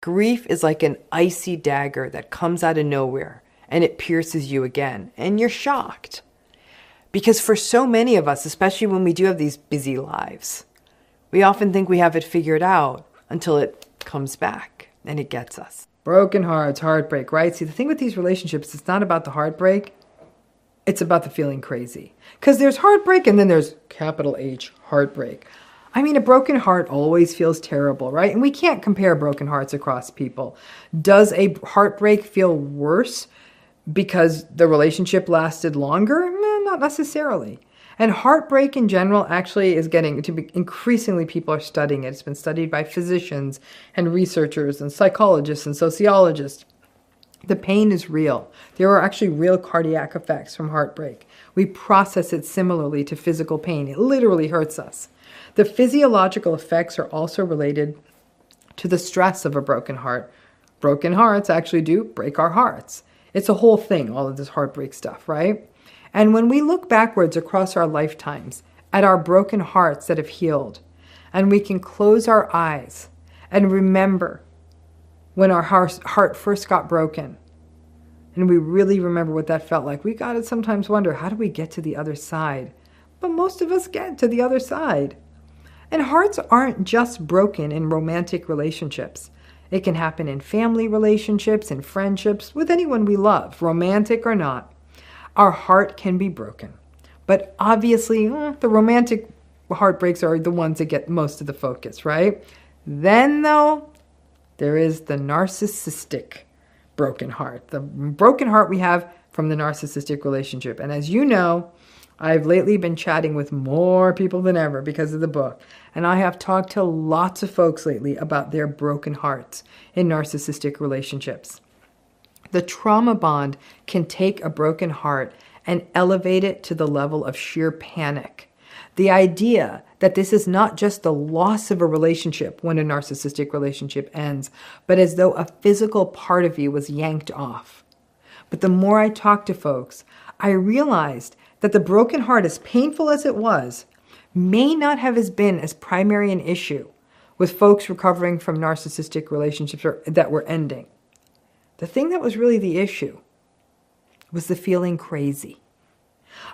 Grief is like an icy dagger that comes out of nowhere and it pierces you again, and you're shocked. Because for so many of us, especially when we do have these busy lives, we often think we have it figured out until it comes back and it gets us. Broken hearts, heartbreak, right? See, the thing with these relationships, it's not about the heartbreak. It's about the feeling crazy. Because there's heartbreak and then there's capital H, heartbreak. I mean, a broken heart always feels terrible, right? And we can't compare broken hearts across people. Does a heartbreak feel worse because the relationship lasted longer? Not necessarily. And heartbreak in general actually is getting to be increasingly, people are studying it. It's been studied by physicians and researchers and psychologists and sociologists. The pain is real. There are actually real cardiac effects from heartbreak. We process it similarly to physical pain. It literally hurts us. The physiological effects are also related to the stress of a broken heart. Broken hearts actually do break our hearts. It's a whole thing, all of this heartbreak stuff, right? And when we look backwards across our lifetimes at our broken hearts that have healed, and we can close our eyes and remember when our heart first got broken, and we really remember what that felt like, we got to sometimes wonder, how do we get to the other side? But most of us get to the other side. And hearts aren't just broken in romantic relationships. It can happen in family relationships, in friendships, with anyone we love, romantic or not. Our heart can be broken. But obviously, the romantic heartbreaks are the ones that get most of the focus, right? Then, though, there is the narcissistic broken heart. The broken heart we have from the narcissistic relationship. And as you know, I've lately been chatting with more people than ever because of the book. And I have talked to lots of folks lately about their broken hearts in narcissistic relationships. The trauma bond can take a broken heart and elevate it to the level of sheer panic. The idea that this is not just the loss of a relationship when a narcissistic relationship ends, but as though a physical part of you was yanked off. But the more I talked to folks, I realized that the broken heart, as painful as it was, may not have been as primary an issue with folks recovering from narcissistic relationships that were ending. The thing that was really the issue was the feeling crazy.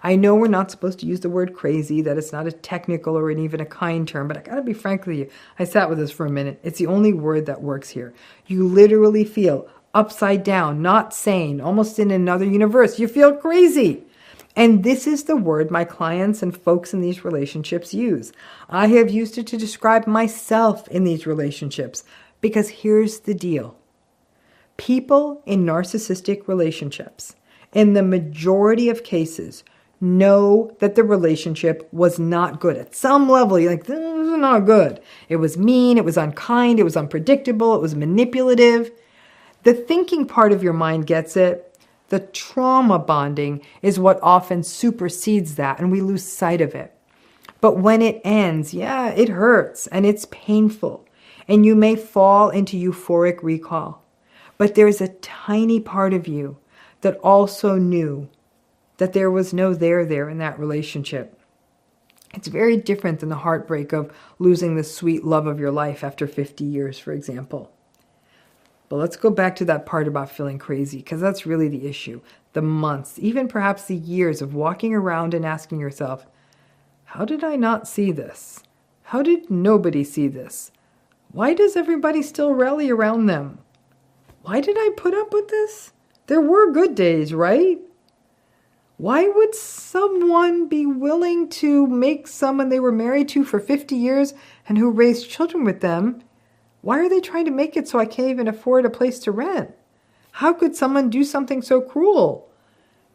I know we're not supposed to use the word crazy, that it's not a technical or even a kind term, but I gotta be frank with you. I sat with this for a minute. It's the only word that works here. You literally feel upside down, not sane, almost in another universe. You feel crazy. And this is the word my clients and folks in these relationships use. I have used it to describe myself in these relationships, because here's the deal. People in narcissistic relationships, in the majority of cases, know that the relationship was not good. At some level, you're like, this is not good. It was mean, it was unkind, it was unpredictable, it was manipulative. The thinking part of your mind gets it. The trauma bonding is what often supersedes that, and we lose sight of it. But when it ends, it hurts and it's painful, and you may fall into euphoric recall. But there's a tiny part of you that also knew that there was no there in that relationship. It's very different than the heartbreak of losing the sweet love of your life after 50 years, for example. But let's go back to that part about feeling crazy, because that's really the issue. The months, even perhaps the years of walking around and asking yourself, how did I not see this? How did nobody see this? Why does everybody still rally around them? Why did I put up with this? There were good days, right? Why would someone be willing to make someone they were married to for 50 years and who raised children with them? Why are they trying to make it so I can't even afford a place to rent? How could someone do something so cruel?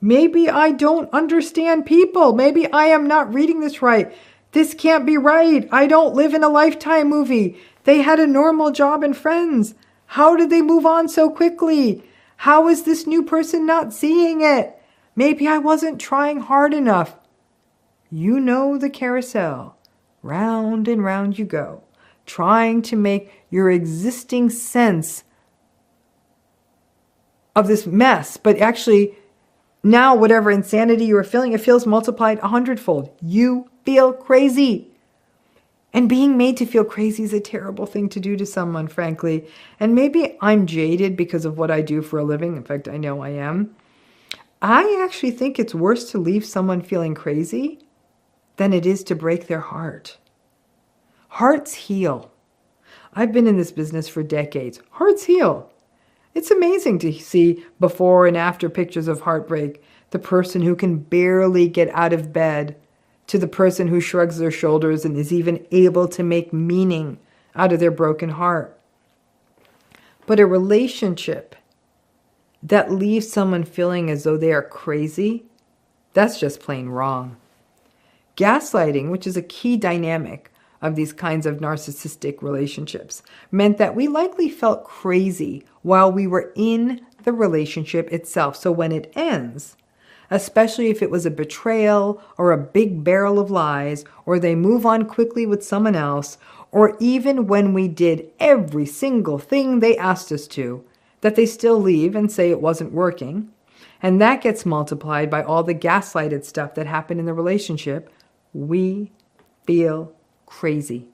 Maybe I don't understand people. Maybe I am not reading this right. This can't be right. I don't live in a Lifetime movie. They had a normal job and friends. How did they move on so quickly? How is this new person not seeing it? Maybe I wasn't trying hard enough. You know the carousel. Round and round you go, trying to make your existing sense of this mess. But actually, now whatever insanity you were feeling, it feels multiplied 100-fold. You feel crazy. And being made to feel crazy is a terrible thing to do to someone, frankly. And maybe I'm jaded because of what I do for a living. In fact, I know I am. I actually think it's worse to leave someone feeling crazy than it is to break their heart. Hearts heal. I've been in this business for decades. Hearts heal. It's amazing to see before and after pictures of heartbreak. The person who can barely get out of bed to the person who shrugs their shoulders and is even able to make meaning out of their broken heart. But a relationship that leaves someone feeling as though they are crazy, that's just plain wrong. Gaslighting, which is a key dynamic of these kinds of narcissistic relationships, meant that we likely felt crazy while we were in the relationship itself. So when it ends, especially if it was a betrayal or a big barrel of lies, or they move on quickly with someone else, or even when we did every single thing they asked us to, that they still leave and say it wasn't working. And that gets multiplied by all the gaslighted stuff that happened in the relationship. We feel crazy.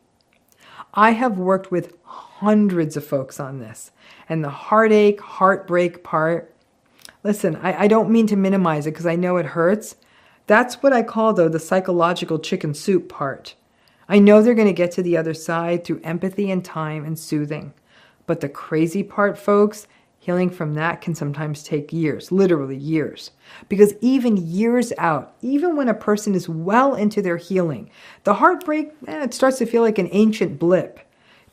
I have worked with hundreds of folks on this. And the heartache, heartbreak part, listen, I don't mean to minimize it because I know it hurts. That's what I call, though, the psychological chicken soup part. I know they're going to get to the other side through empathy and time and soothing. But the crazy part, folks, healing from that can sometimes take years, literally years. Because even years out, even when a person is well into their healing, the heartbreak, it starts to feel like an ancient blip.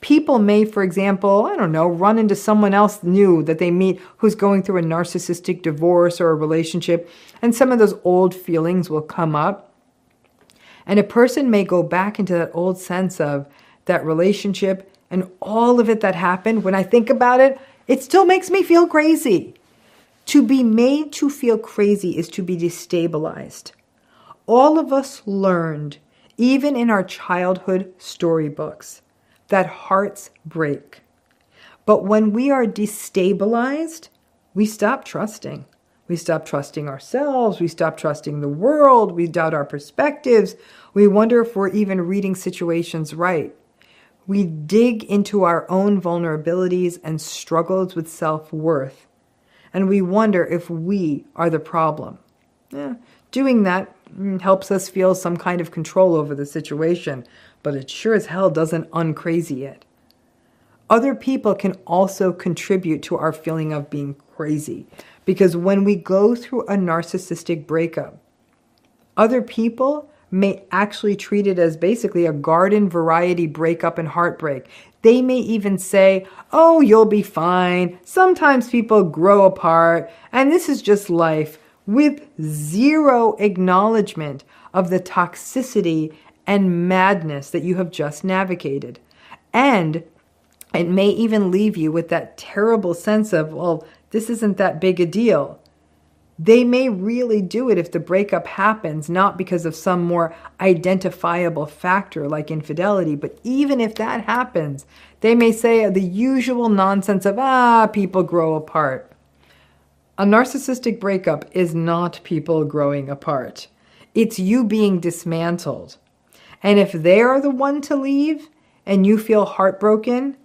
People may, for example, run into someone else new that they meet who's going through a narcissistic divorce or a relationship, and some of those old feelings will come up. And a person may go back into that old sense of that relationship and all of it that happened. When I think about it, it still makes me feel crazy. To be made to feel crazy is to be destabilized. All of us learned, even in our childhood storybooks, that hearts break. But when we are destabilized, we stop trusting. We stop trusting ourselves. We stop trusting the world. We doubt our perspectives. We wonder if we're even reading situations right. We dig into our own vulnerabilities and struggles with self-worth. And we wonder if we are the problem. Doing that helps us feel some kind of control over the situation, but it sure as hell doesn't uncrazy it. Other people can also contribute to our feeling of being crazy, because when we go through a narcissistic breakup, other people may actually treat it as basically a garden variety breakup and heartbreak. They may even say, oh, you'll be fine. Sometimes people grow apart, and this is just life, with zero acknowledgement of the toxicity and madness that you have just navigated. And it may even leave you with that terrible sense of, well, this isn't that big a deal. They may really do it if the breakup happens, not because of some more identifiable factor like infidelity, but even if that happens, they may say the usual nonsense of, people grow apart. A narcissistic breakup is not people growing apart. It's you being dismantled. And if they are the one to leave and you feel heartbroken,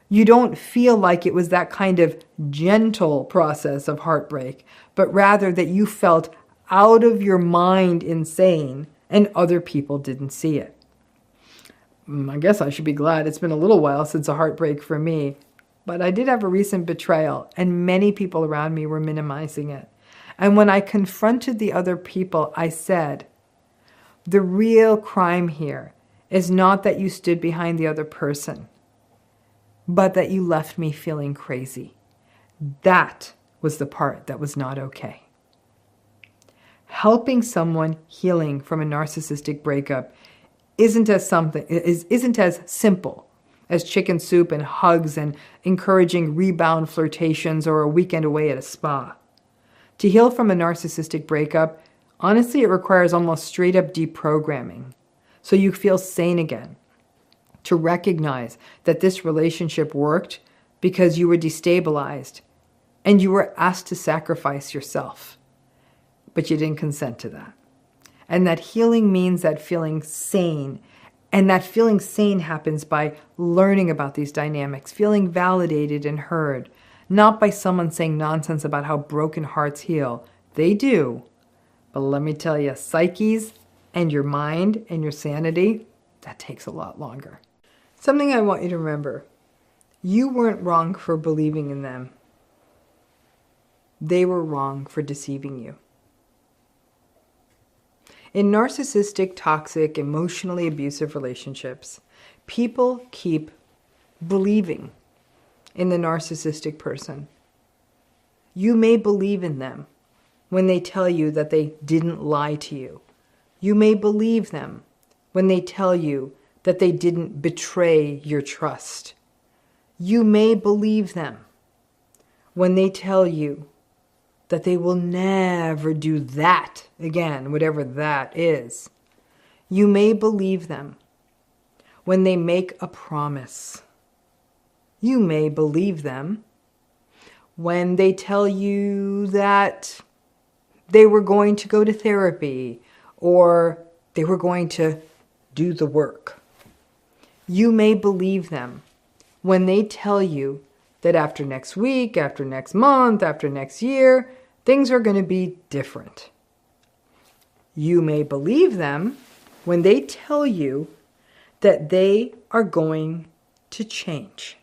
you don't feel like it was that kind of gentle process of heartbreak, but rather that you felt out of your mind insane and other people didn't see it. I guess I should be glad. It's been a little while since a heartbreak for me, but I did have a recent betrayal and many people around me were minimizing it. And when I confronted the other people, I said, the real crime here is not that you stood behind the other person, but that you left me feeling crazy. That was the part that was not okay. Helping someone healing from a narcissistic breakup isn't as simple as chicken soup and hugs and encouraging rebound flirtations or a weekend away at a spa. To heal from a narcissistic breakup, honestly, it requires almost straight up deprogramming so you feel sane again. To recognize that this relationship worked because you were destabilized and you were asked to sacrifice yourself, but you didn't consent to that. And that healing means that feeling sane And that feeling sane happens by learning about these dynamics, feeling validated and heard, not by someone saying nonsense about how broken hearts heal. They do. But let me tell you, psyches and your mind and your sanity, that takes a lot longer. Something I want you to remember. You weren't wrong for believing in them. They were wrong for deceiving you. In narcissistic, toxic, emotionally abusive relationships, people keep believing in the narcissistic person. You may believe in them when they tell you that they didn't lie to you. You may believe them when they tell you that they didn't betray your trust. You may believe them when they tell you that they will never do that again, whatever that is. You may believe them when they make a promise. You may believe them when they tell you that they were going to go to therapy or they were going to do the work. You may believe them when they tell you that after next week, after next month, after next year, things are going to be different. You may believe them when they tell you that they are going to change.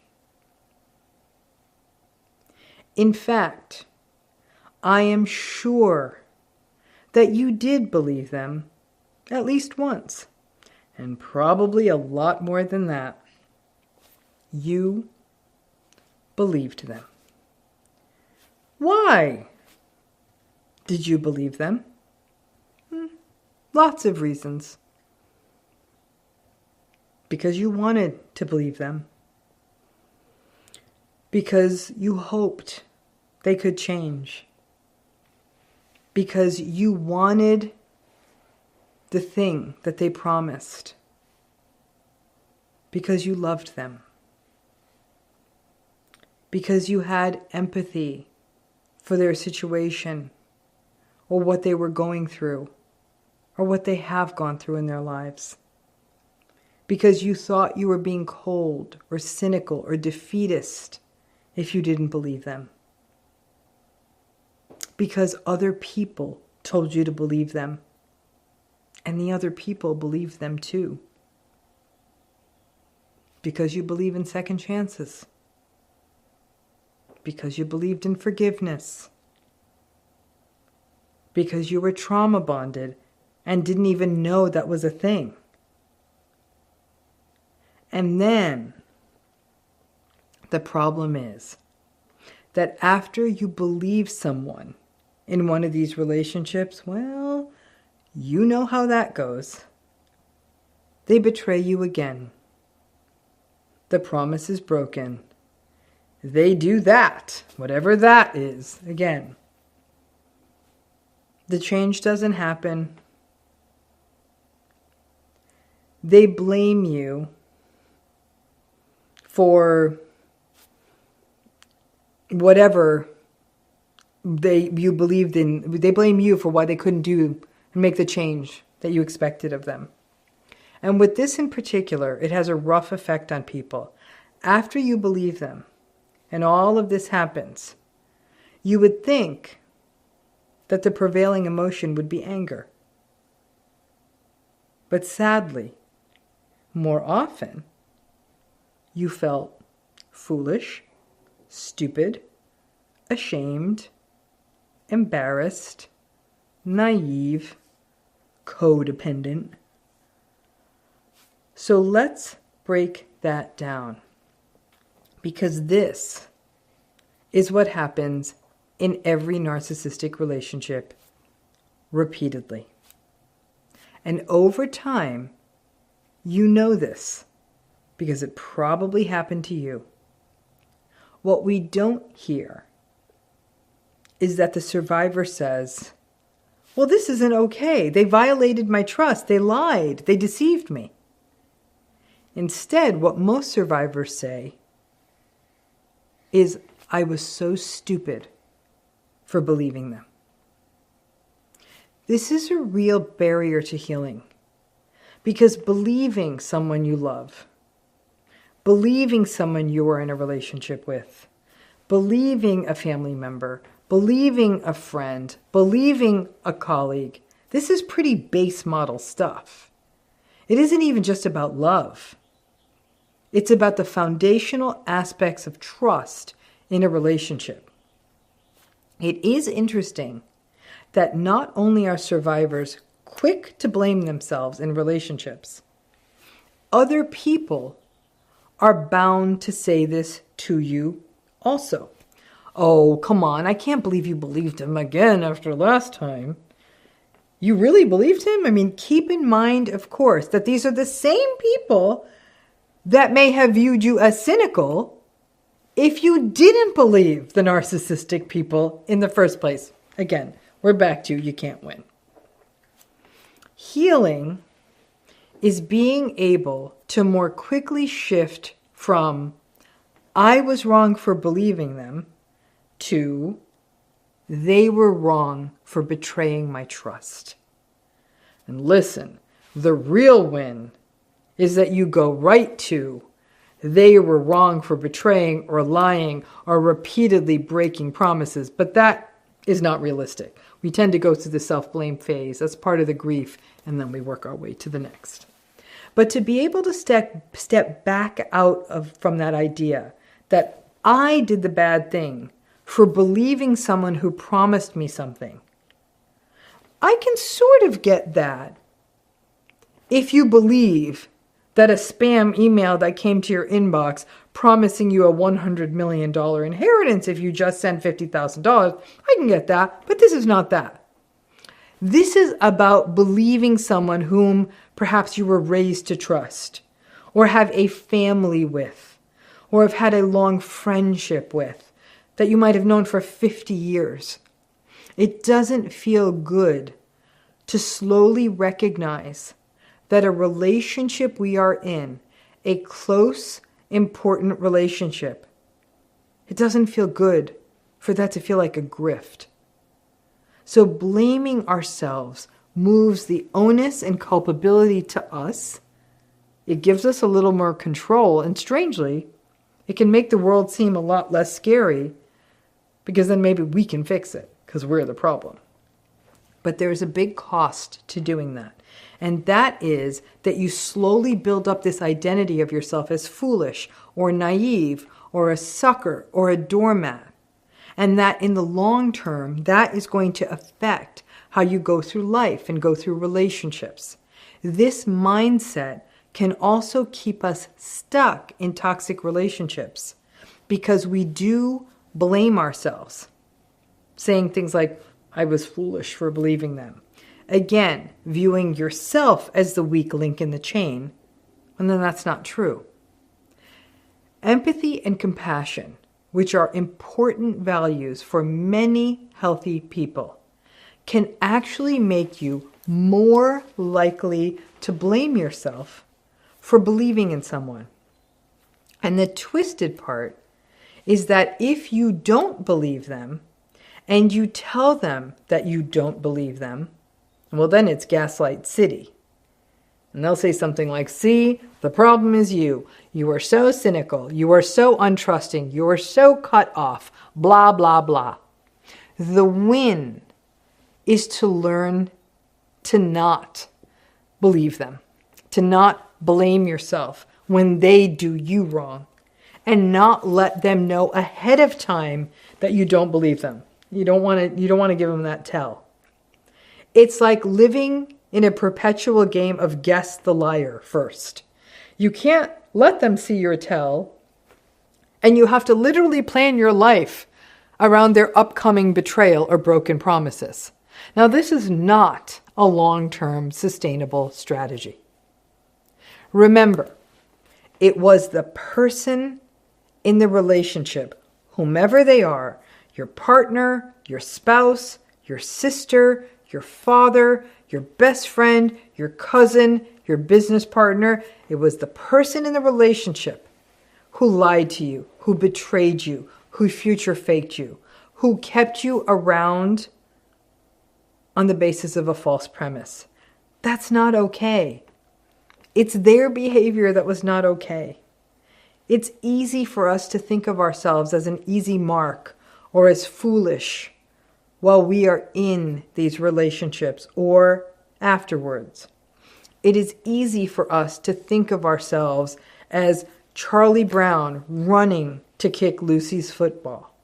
In fact, I am sure that you did believe them at least once, and probably a lot more than that. You believed them. Why did you believe them? Lots of reasons. Because you wanted to believe them. Because you hoped they could change. Because you wanted the thing that they promised. Because you loved them. Because you had empathy for their situation, or what they were going through, or what they have gone through in their lives. Because you thought you were being cold, or cynical, or defeatist if you didn't believe them. Because other people told you to believe them, and the other people believed them too. Because you believe in second chances. Because you believed in forgiveness. Because you were trauma bonded and didn't even know that was a thing. And then the problem is that after you believe someone in one of these relationships, well, you know how that goes. They betray you again. The promise is broken. They do that, whatever that is, again. The change doesn't happen. They blame you for whatever you believed in. They blame you for why they couldn't do and make the change that you expected of them. And with this in particular, it has a rough effect on people. After you believe them, and all of this happens, you would think that the prevailing emotion would be anger. But sadly, more often, you felt foolish, stupid, ashamed, embarrassed, naive, codependent. So let's break that down. Because this is what happens in every narcissistic relationship repeatedly. And over time, you know this because it probably happened to you. What we don't hear is that the survivor says, well, this isn't okay. They violated my trust. They lied. They deceived me. Instead, what most survivors say is, I was so stupid for believing them. This is a real barrier to healing Because believing someone you love, believing someone you are in a relationship with, believing a family member, believing a friend, believing a colleague, this is pretty base model stuff. It isn't even just about love. It's about the foundational aspects of trust in a relationship. It is interesting that not only are survivors quick to blame themselves in relationships, other people are bound to say this to you also. Oh, come on, I can't believe you believed him again after last time. You really believed him? I mean, keep in mind, of course, that these are the same people that may have viewed you as cynical if you didn't believe the narcissistic people in the first place. Again, we're back to you can't win. Healing is being able to more quickly shift from I was wrong for believing them to they were wrong for betraying my trust. And listen, the real win is that you go right to they were wrong for betraying or lying or repeatedly breaking promises. But that is not realistic. We tend to go through the self-blame phase. That's part of the grief. And then we work our way to the next. But to be able to step back from that idea that I did the bad thing for believing someone who promised me something, I can sort of get that if you believe that a spam email that came to your inbox promising you a $100 million inheritance if you just send $50,000, I can get that, but this is not that. This is about believing someone whom perhaps you were raised to trust, or have a family with, or have had a long friendship with, that you might have known for 50 years. It doesn't feel good to slowly recognize that a relationship we are in, a close, important relationship, it doesn't feel good for that to feel like a grift. So blaming ourselves moves the onus and culpability to us. It gives us a little more control, and strangely, it can make the world seem a lot less scary because then maybe we can fix it because we're the problem. But there's a big cost to doing that. And that is that you slowly build up this identity of yourself as foolish or naive or a sucker or a doormat. And that in the long term, that is going to affect how you go through life and go through relationships. This mindset can also keep us stuck in toxic relationships because we do blame ourselves, saying things like, I was foolish for believing them. Again, viewing yourself as the weak link in the chain, and then that's not true. Empathy and compassion, which are important values for many healthy people, can actually make you more likely to blame yourself for believing in someone. And the twisted part is that if you don't believe them and you tell them that you don't believe them, well, then it's gaslight city. And they'll say something like, see, the problem is you. You are so cynical. You are so untrusting. You are so cut off. Blah, blah, blah. The win is to learn to not believe them, to not blame yourself when they do you wrong, and not let them know ahead of time that you don't believe them. You don't want to give them that tell. It's like living in a perpetual game of guess the liar first. You can't let them see your tell, and you have to literally plan your life around their upcoming betrayal or broken promises. Now, this is not a long-term sustainable strategy. Remember, it was the person in the relationship, whomever they are, your partner, your spouse, your sister, your father, your best friend, your cousin, your business partner. It was the person in the relationship who lied to you, who betrayed you, who future faked you, who kept you around on the basis of a false premise. That's not okay. It's their behavior that was not okay. It's easy for us to think of ourselves as an easy mark or as foolish while we are in these relationships or afterwards. It is easy for us to think of ourselves as Charlie Brown running to kick Lucy's football.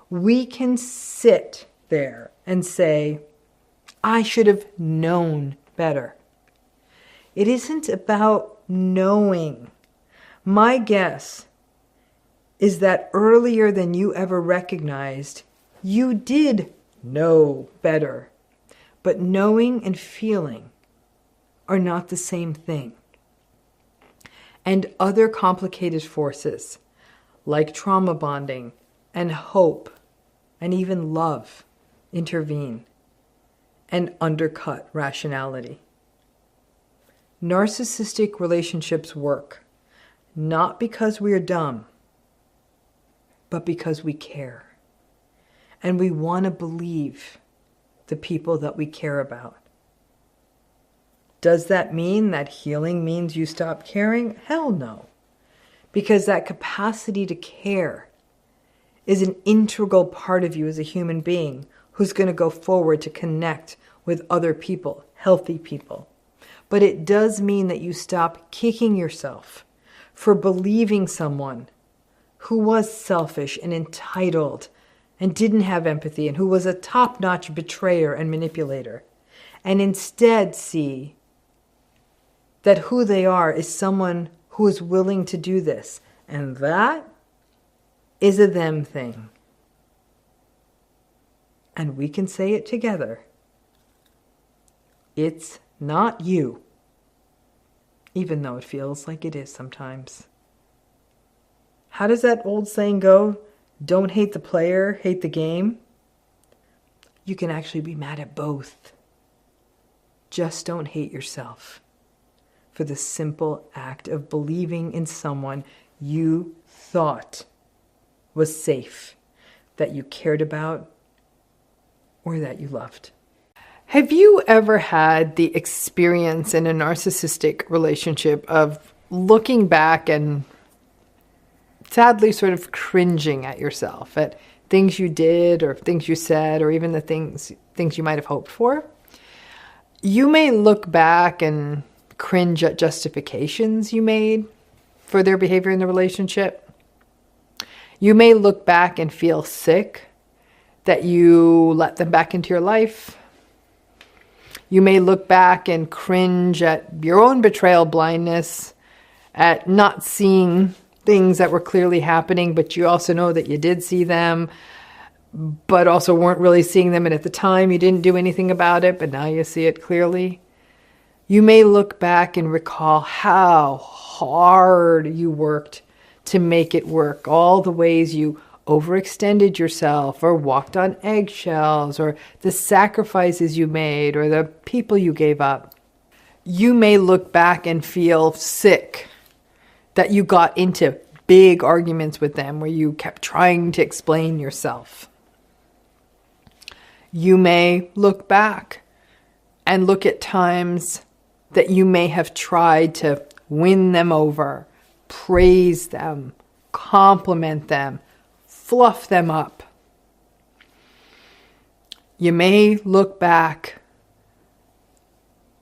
We can sit there and say, I should have known better. It isn't about knowing. My guess is that earlier than you ever recognized, you did know better. But knowing and feeling are not the same thing. And other complicated forces, like trauma bonding and hope and even love, intervene and undercut rationality. Narcissistic relationships work, not because we are dumb, but because we care. And we want to believe the people that we care about. Does that mean that healing means you stop caring? Hell no. Because that capacity to care is an integral part of you as a human being who's going to go forward to connect with other people, healthy people. But it does mean that you stop kicking yourself for believing someone who was selfish and entitled and didn't have empathy and who was a top-notch betrayer and manipulator, and instead see that who they are is someone who is willing to do this. And that is a them thing. And we can say it together. It's not you. Even though it feels like it is sometimes. How does that old saying go? Don't hate the player, hate the game. You can actually be mad at both. Just don't hate yourself for the simple act of believing in someone you thought was safe, that you cared about, or that you loved. Have you ever had the experience in a narcissistic relationship of looking back and sadly sort of cringing at yourself, at things you did or things you said or even the things you might have hoped for? You may look back and cringe at justifications you made for their behavior in the relationship. You may look back and feel sick that you let them back into your life. You may look back and cringe at your own betrayal blindness, at not seeing things that were clearly happening, but you also know that you did see them, but also weren't really seeing them. And at the time, you didn't do anything about it, but now you see it clearly. You may look back and recall how hard you worked to make it work, all the ways you overextended yourself or walked on eggshells or the sacrifices you made or the people you gave up. You may look back and feel sick that you got into big arguments with them where you kept trying to explain yourself. You may look back and look at times that you may have tried to win them over, praise them, compliment them, fluff them up. You may look back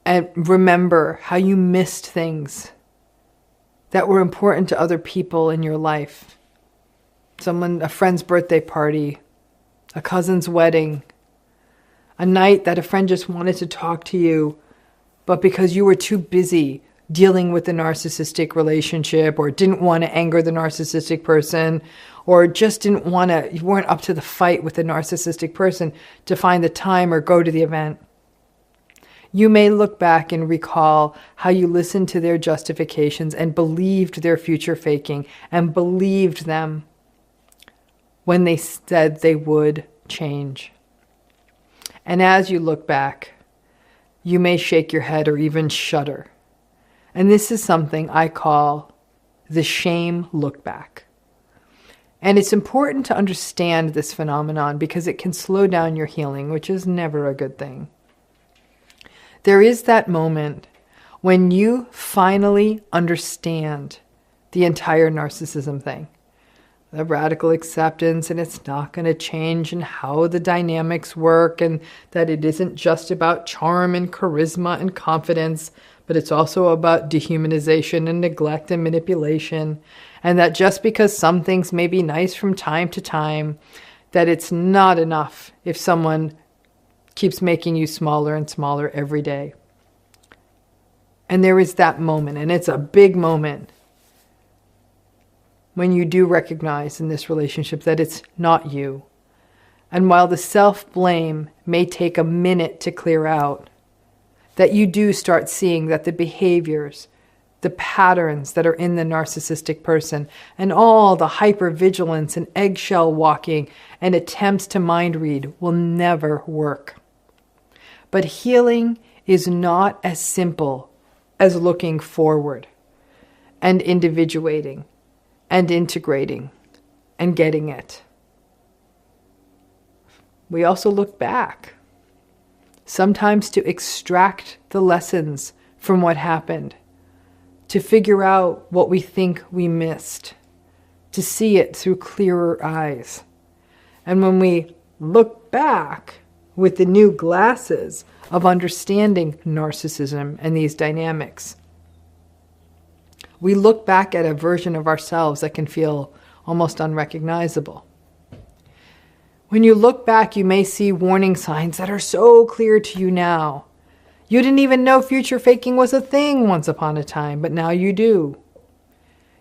and remember how you missed things that were important to other people in your life. A friend's birthday party, a cousin's wedding, a night that a friend just wanted to talk to you, but because you were too busy dealing with the narcissistic relationship or didn't want to anger the narcissistic person or just you weren't up to the fight with the narcissistic person to find the time or go to the event. You may look back and recall how you listened to their justifications and believed their future faking and believed them when they said they would change. And as you look back, you may shake your head or even shudder. And this is something I call the shame look back. And it's important to understand this phenomenon because it can slow down your healing, which is never a good thing. There is that moment When you finally understand the entire narcissism thing, the radical acceptance, and it's not going to change, and how the dynamics work, and that it isn't just about charm and charisma and confidence, but it's also about dehumanization and neglect and manipulation, and that just because some things may be nice from time to time, that it's not enough if someone keeps making you smaller and smaller every day. And there is that moment, and it's a big moment, when you do recognize in this relationship that it's not you. And while the self-blame may take a minute to clear out, that you do start seeing that the behaviors, the patterns that are in the narcissistic person, and all the hypervigilance and eggshell walking and attempts to mind read will never work. But healing is not as simple as looking forward and individuating and integrating and getting it. We also look back, sometimes to extract the lessons from what happened, to figure out what we think we missed, to see it through clearer eyes. And when we look back with the new glasses of understanding narcissism and these dynamics, we look back at a version of ourselves that can feel almost unrecognizable. When you look back, you may see warning signs that are so clear to you now. You didn't even know future faking was a thing once upon a time, but now you do.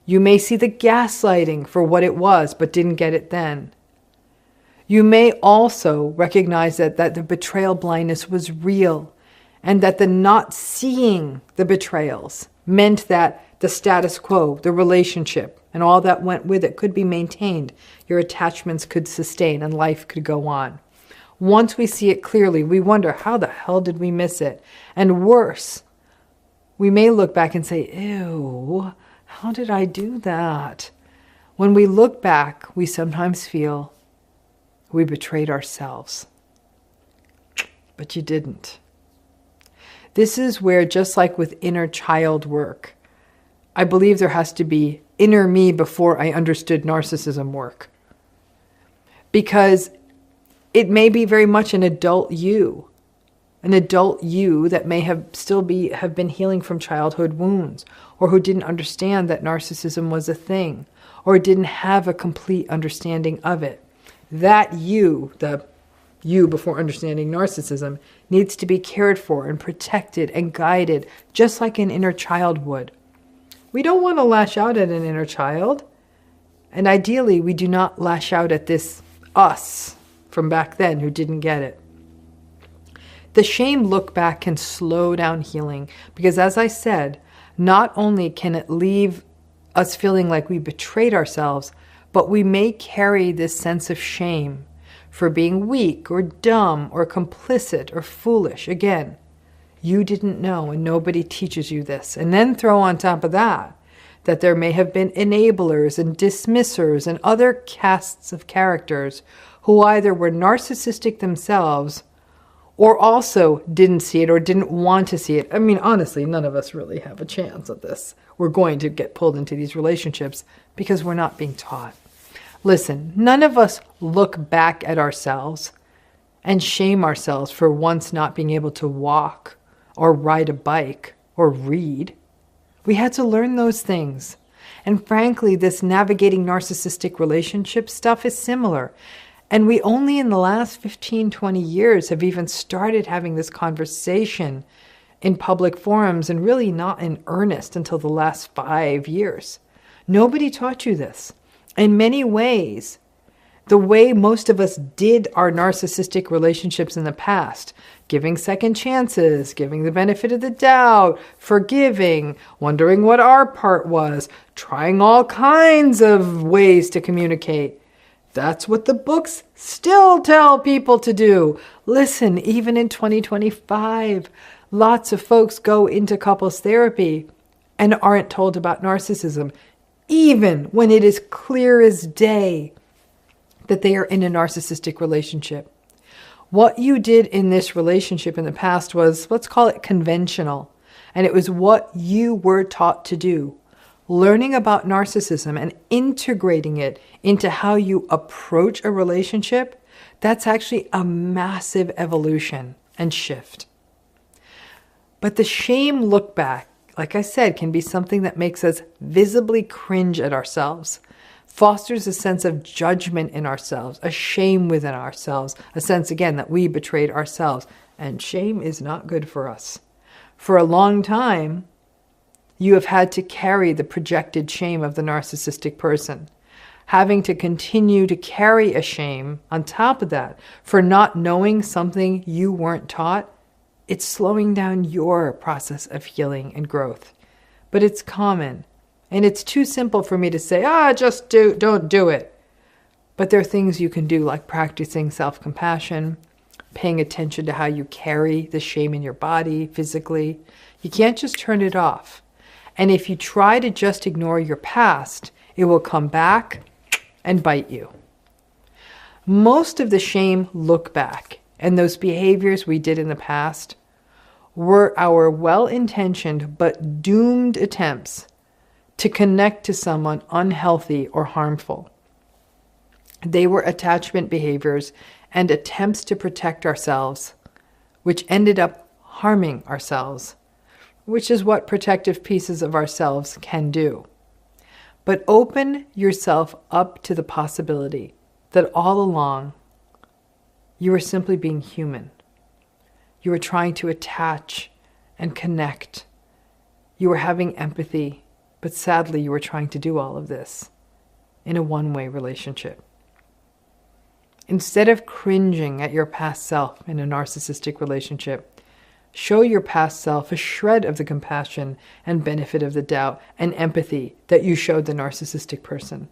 You may see the gaslighting for what it was, but didn't get it then. You may also recognize that the betrayal blindness was real, and that the not seeing the betrayals meant that the status quo, the relationship, and all that went with it could be maintained. Your attachments could sustain and life could go on. Once we see it clearly, we wonder, how the hell did we miss it? And worse, we may look back and say, ew, how did I do that? When we look back, we sometimes feel we betrayed ourselves. But you didn't. This is where, just like with inner child work, I believe there has to be inner me before I understood narcissism work. Because it may be very much an adult you that may have been healing from childhood wounds, or who didn't understand that narcissism was a thing, or didn't have a complete understanding of it. That you, the you before understanding narcissism, needs to be cared for and protected and guided, just like an inner child would. We don't want to lash out at an inner child. And ideally, we do not lash out at this us from back then who didn't get it. The shame look back can slow down healing because, as I said, not only can it leave us feeling like we betrayed ourselves, but we may carry this sense of shame for being weak or dumb or complicit or foolish. Again, you didn't know and nobody teaches you this. And then throw on top of that there may have been enablers and dismissers and other casts of characters who either were narcissistic themselves or also didn't see it or didn't want to see it. I mean, honestly, none of us really have a chance at this. We're going to get pulled into these relationships because we're not being taught. Listen, none of us look back at ourselves and shame ourselves for once not being able to walk or ride a bike or read. We had to learn those things. And frankly, this navigating narcissistic relationship stuff is similar. And we only in the last 15, 20 years have even started having this conversation in public forums, and really not in earnest until the last 5 years. Nobody taught you this. In many ways, the way most of us did our narcissistic relationships in the past, giving second chances, giving the benefit of the doubt, forgiving, wondering what our part was, trying all kinds of ways to communicate. That's what the books still tell people to do. Listen, even in 2025, lots of folks go into couples therapy and aren't told about narcissism, even when it is clear as day that they are in a narcissistic relationship. What you did in this relationship in the past was, let's call it conventional. And it was what you were taught to do. Learning about narcissism and integrating it into how you approach a relationship, that's actually a massive evolution and shift. But the shame look back, like I said, can be something that makes us visibly cringe at ourselves, fosters a sense of judgment in ourselves, a shame within ourselves, a sense, again, that we betrayed ourselves. And shame is not good for us. For a long time, you have had to carry the projected shame of the narcissistic person, having to continue to carry a shame on top of that for not knowing something you weren't taught. It's slowing down your process of healing and growth. But it's common, and it's too simple for me to say, don't do it. But there are things you can do, like practicing self-compassion, paying attention to how you carry the shame in your body physically. You can't just turn it off. And if you try to just ignore your past, it will come back and bite you. Most of the shame look back and those behaviors we did in the past were our well-intentioned but doomed attempts to connect to someone unhealthy or harmful. They were attachment behaviors and attempts to protect ourselves, which ended up harming ourselves, which is what protective pieces of ourselves can do. But open yourself up to the possibility that all along you were simply being human. You were trying to attach and connect. You were having empathy, but sadly you were trying to do all of this in a one-way relationship. Instead of cringing at your past self in a narcissistic relationship, show your past self a shred of the compassion and benefit of the doubt and empathy that you showed the narcissistic person.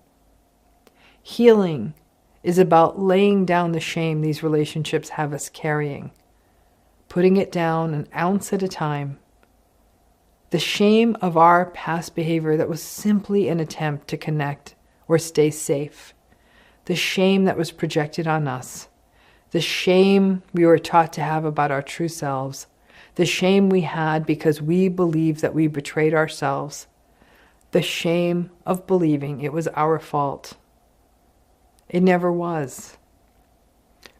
Healing is about laying down the shame these relationships have us carrying, putting it down an ounce at a time. The shame of our past behavior that was simply an attempt to connect or stay safe. The shame that was projected on us. The shame we were taught to have about our true selves. The shame we had because we believed that we betrayed ourselves. The shame of believing it was our fault. It never was.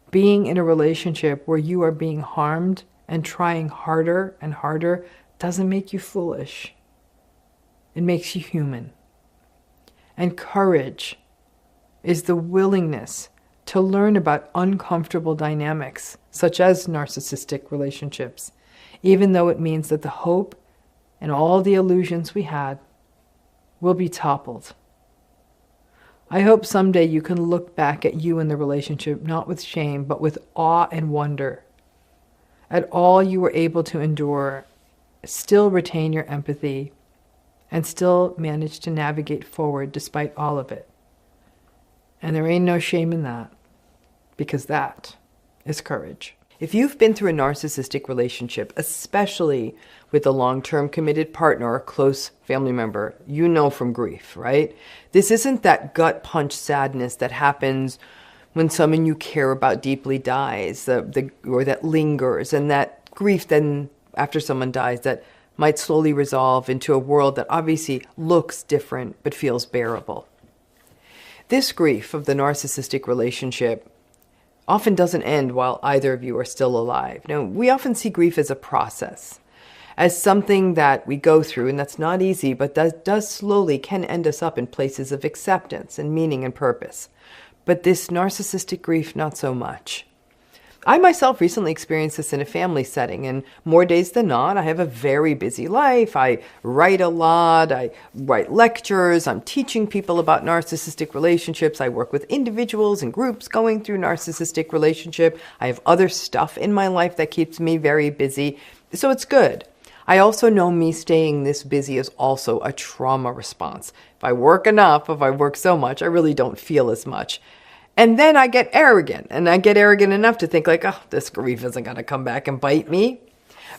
Being in a relationship where you are being harmed and trying harder and harder doesn't make you foolish. It makes you human. And courage is the willingness to learn about uncomfortable dynamics, such as narcissistic relationships, even though it means that the hope and all the illusions we had will be toppled. I hope someday you can look back at you in the relationship, not with shame, but with awe and wonder at all you were able to endure, still retain your empathy, and still manage to navigate forward despite all of it. And there ain't no shame in that, because that is courage. If you've been through a narcissistic relationship, especially with a long-term committed partner or close family member, you know from grief, right? This isn't that gut punch sadness that happens when someone you care about deeply dies, or that lingers, and that grief then after someone dies that might slowly resolve into a world that obviously looks different but feels bearable. This grief of the narcissistic relationship often doesn't end while either of you are still alive. Now, we often see grief as a process, as something that we go through, and that's not easy, but that does slowly can end us up in places of acceptance and meaning and purpose. But this narcissistic grief, not so much. I myself recently experienced this in a family setting, and more days than not, I have a very busy life. I write a lot, I write lectures, I'm teaching people about narcissistic relationships. I work with individuals and groups going through narcissistic relationship. I have other stuff in my life that keeps me very busy, so it's good. I also know me staying this busy is also a trauma response. If I work enough, if I work so much, I really don't feel as much. And then I get arrogant, and I get arrogant enough to think like, oh, this grief isn't going to come back and bite me.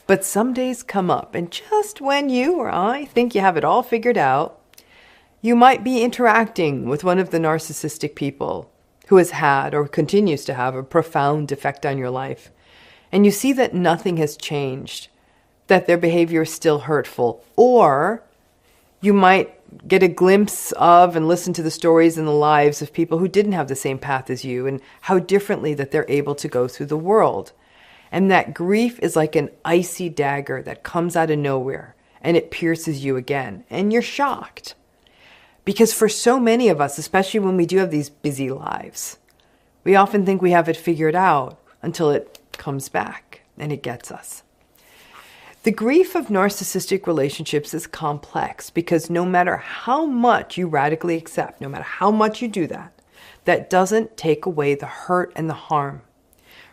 But some days come up, and just when you or I think you have it all figured out, you might be interacting with one of the narcissistic people who has had or continues to have a profound effect on your life. And you see that nothing has changed that their behavior is still hurtful. Or you might get a glimpse of and listen to the stories in the lives of people who didn't have the same path as you and how differently that they're able to go through the world. And that grief is like an icy dagger that comes out of nowhere and it pierces you again. And you're shocked. Because for so many of us, especially when we do have these busy lives, we often think we have it figured out until it comes back and it gets us. The grief of narcissistic relationships is complex because no matter how much you radically accept, no matter how much you do that, that doesn't take away the hurt and the harm.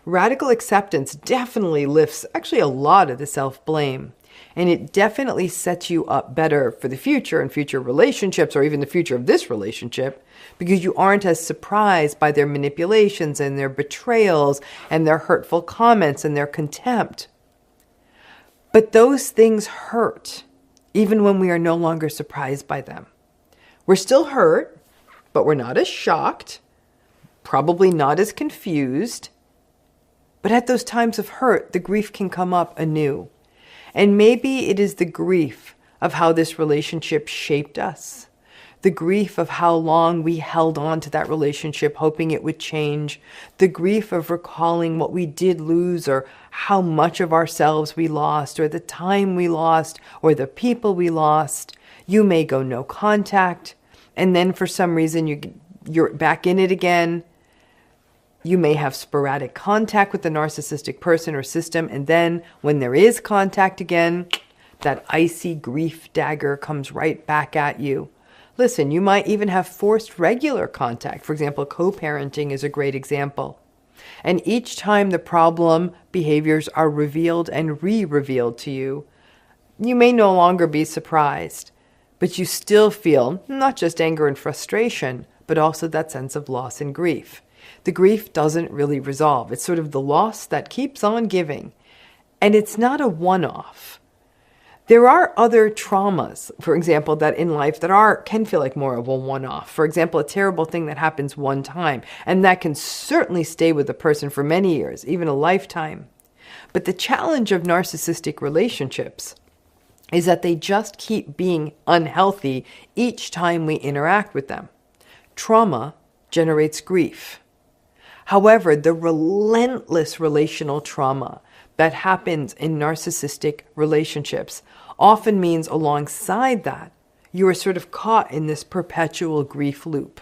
Radical acceptance definitely lifts actually a lot of the self-blame, and it definitely sets you up better for the future and future relationships, or even the future of this relationship, because you aren't as surprised by their manipulations and their betrayals and their hurtful comments and their contempt. But those things hurt, even when we are no longer surprised by them. We're still hurt, but we're not as shocked, probably not as confused. But at those times of hurt, the grief can come up anew. And maybe it is the grief of how this relationship shaped us. The grief of how long we held on to that relationship, hoping it would change. The grief of recalling what we did lose, or how much of ourselves we lost, or the time we lost, or the people we lost. You may go no contact, and then for some reason you're back in it again. You may have sporadic contact with the narcissistic person or system, and then when there is contact again, that icy grief dagger comes right back at you. Listen, you might even have forced regular contact. For example, co-parenting is a great example. And each time the problem behaviors are revealed and re-revealed to you, you may no longer be surprised, but you still feel not just anger and frustration, but also that sense of loss and grief. The grief doesn't really resolve. It's sort of the loss that keeps on giving. And it's not a one-off. There are other traumas, for example, that in life that can feel like more of a one-off. For example, a terrible thing that happens one time, and that can certainly stay with the person for many years, even a lifetime. But the challenge of narcissistic relationships is that they just keep being unhealthy each time we interact with them. Trauma generates grief. However, the relentless relational trauma that happens in narcissistic relationships often means alongside that, you are sort of caught in this perpetual grief loop.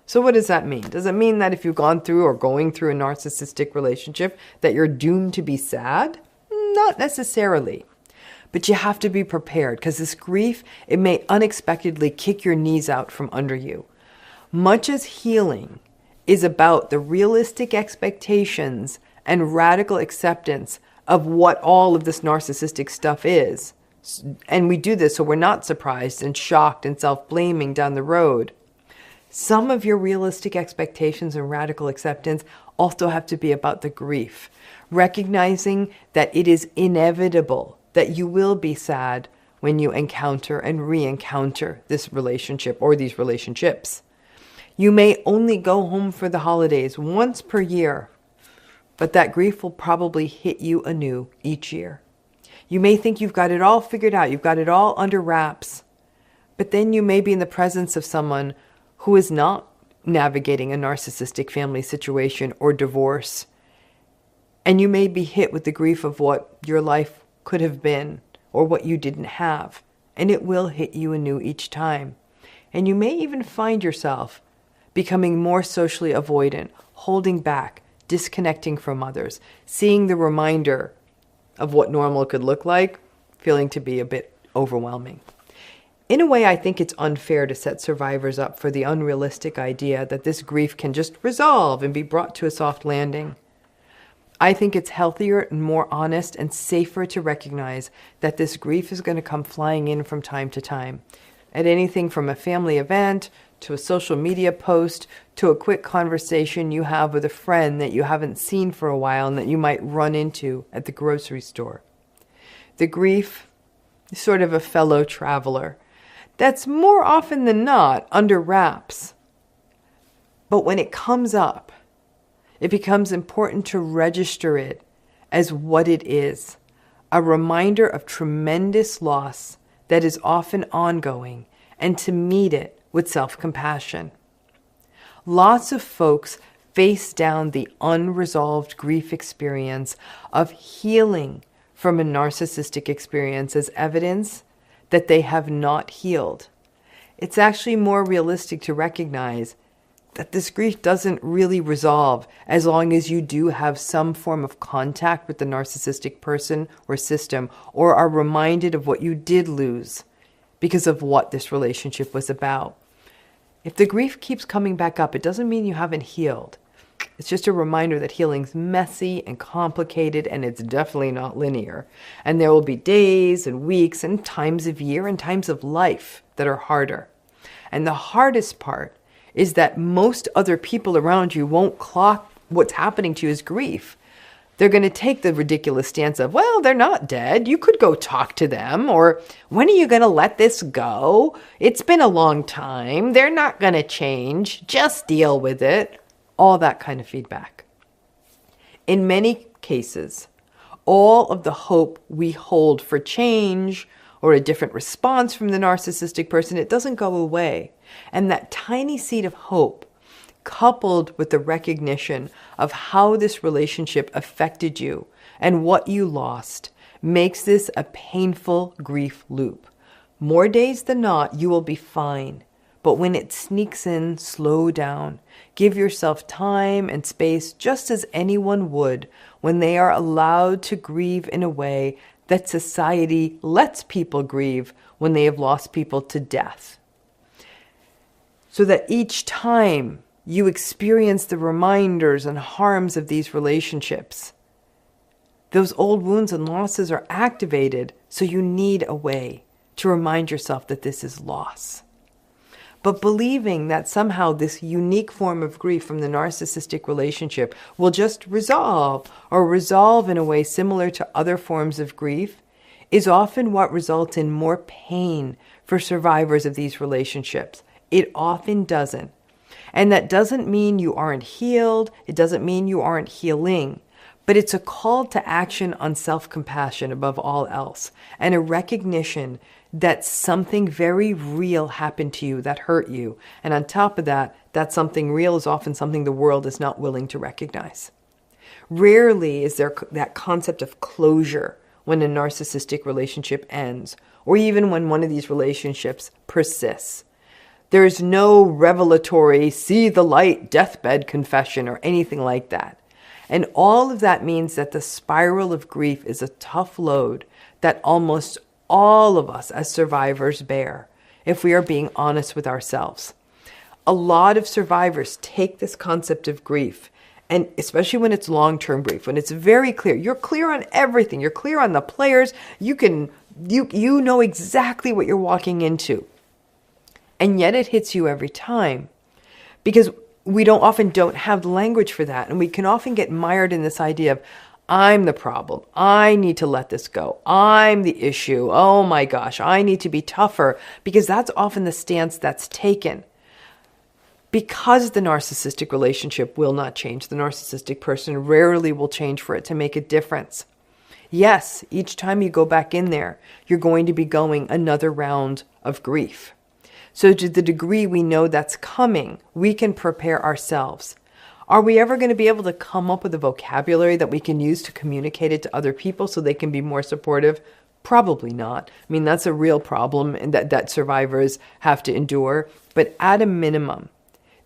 So what does that mean? Does it mean that if you've gone through or going through a narcissistic relationship that you're doomed to be sad? Not necessarily. But you have to be prepared, because this grief, it may unexpectedly kick your knees out from under you. Much as healing is about the realistic expectations and radical acceptance of what all of this narcissistic stuff is. And we do this so we're not surprised and shocked and self-blaming down the road. Some of your realistic expectations and radical acceptance also have to be about the grief. Recognizing that it is inevitable that you will be sad when you encounter and re-encounter this relationship or these relationships. You may only go home for the holidays once per year, but that grief will probably hit you anew each year. You may think you've got it all figured out, you've got it all under wraps, but then you may be in the presence of someone who is not navigating a narcissistic family situation or divorce, and you may be hit with the grief of what your life could have been or what you didn't have, and it will hit you anew each time. And you may even find yourself becoming more socially avoidant, holding back, disconnecting from others, seeing the reminder of what normal could look like, feeling to be a bit overwhelming. In a way, I think it's unfair to set survivors up for the unrealistic idea that this grief can just resolve and be brought to a soft landing. I think it's healthier and more honest and safer to recognize that this grief is going to come flying in from time to time. At anything from a family event, to a social media post, to a quick conversation you have with a friend that you haven't seen for a while and that you might run into at the grocery store. The grief is sort of a fellow traveler that's more often than not under wraps. But when it comes up, it becomes important to register it as what it is, a reminder of tremendous loss that is often ongoing, and to meet it with self-compassion. Lots of folks face down the unresolved grief experience of healing from a narcissistic experience as evidence that they have not healed. It's actually more realistic to recognize that this grief doesn't really resolve as long as you do have some form of contact with the narcissistic person or system, or are reminded of what you did lose because of what this relationship was about. If the grief keeps coming back up, it doesn't mean you haven't healed. It's just a reminder that healing's messy and complicated, and it's definitely not linear. And there will be days and weeks and times of year and times of life that are harder. And the hardest part is that most other people around you won't clock what's happening to you as grief. They're going to take the ridiculous stance of, well, they're not dead. You could go talk to them. Or, when are you going to let this go? It's been a long time. They're not going to change. Just deal with it. All that kind of feedback. In many cases, all of the hope we hold for change or a different response from the narcissistic person, it doesn't go away. And that tiny seed of hope, coupled with the recognition of how this relationship affected you and what you lost, makes this a painful grief loop. More days than not, you will be fine. But when it sneaks in, slow down. Give yourself time and space just as anyone would when they are allowed to grieve in a way that society lets people grieve when they have lost people to death. So that each time you experience the reminders and harms of these relationships, those old wounds and losses are activated, so you need a way to remind yourself that this is loss. But believing that somehow this unique form of grief from the narcissistic relationship will just resolve in a way similar to other forms of grief is often what results in more pain for survivors of these relationships. It often doesn't. And that doesn't mean you aren't healed. It doesn't mean you aren't healing. But it's a call to action on self-compassion above all else, and a recognition that something very real happened to you that hurt you. And on top of that, that something real is often something the world is not willing to recognize. Rarely is there that concept of closure when a narcissistic relationship ends, or even when one of these relationships persists. There is no revelatory, see the light, deathbed confession or anything like that. And all of that means that the spiral of grief is a tough load that almost all of us as survivors bear, if we are being honest with ourselves. A lot of survivors take this concept of grief, and especially when it's long-term grief, when it's very clear, you're clear on everything, you're clear on the players, you know exactly what you're walking into. And yet it hits you every time, because we often don't have the language for that. And we can often get mired in this idea of, I'm the problem. I need to let this go. I'm the issue. Oh my gosh, I need to be tougher, because that's often the stance that's taken. Because the narcissistic relationship will not change. The narcissistic person rarely will change for it to make a difference. Yes, each time you go back in there, you're going to be going another round of grief. So to the degree we know that's coming, we can prepare ourselves. Are we ever going to be able to come up with a vocabulary that we can use to communicate it to other people so they can be more supportive? Probably not. I mean, that's a real problem and that survivors have to endure. But at a minimum,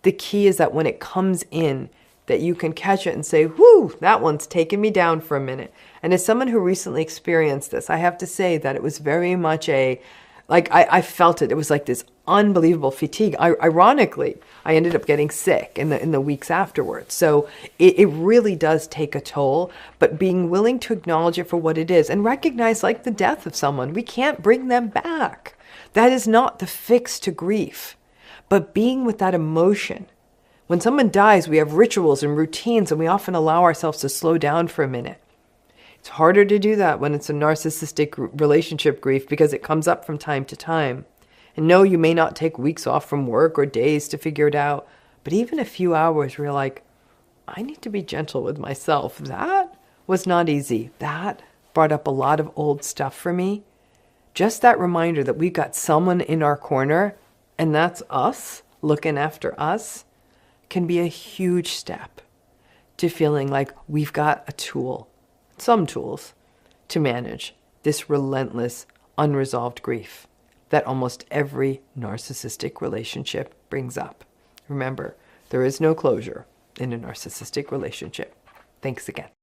the key is that when it comes in, that you can catch it and say, whoo, that one's taken me down for a minute. And as someone who recently experienced this, I have to say that it was very much I felt it. It was like this unbelievable fatigue. Ironically, I ended up getting sick in the weeks afterwards. So it really does take a toll, but being willing to acknowledge it for what it is and recognize, like the death of someone, we can't bring them back. That is not the fix to grief. But being with that emotion, when someone dies, we have rituals and routines, and we often allow ourselves to slow down for a minute. It's harder to do that when it's a narcissistic relationship grief, because it comes up from time to time. And no, you may not take weeks off from work or days to figure it out, but even a few hours where you're like, I need to be gentle with myself. That was not easy. That brought up a lot of old stuff for me. Just that reminder that we've got someone in our corner, and that's us, looking after us, can be a huge step to feeling like we've got a tool, some tools, to manage this relentless, unresolved grief that almost every narcissistic relationship brings up. Remember, there is no closure in a narcissistic relationship. Thanks again.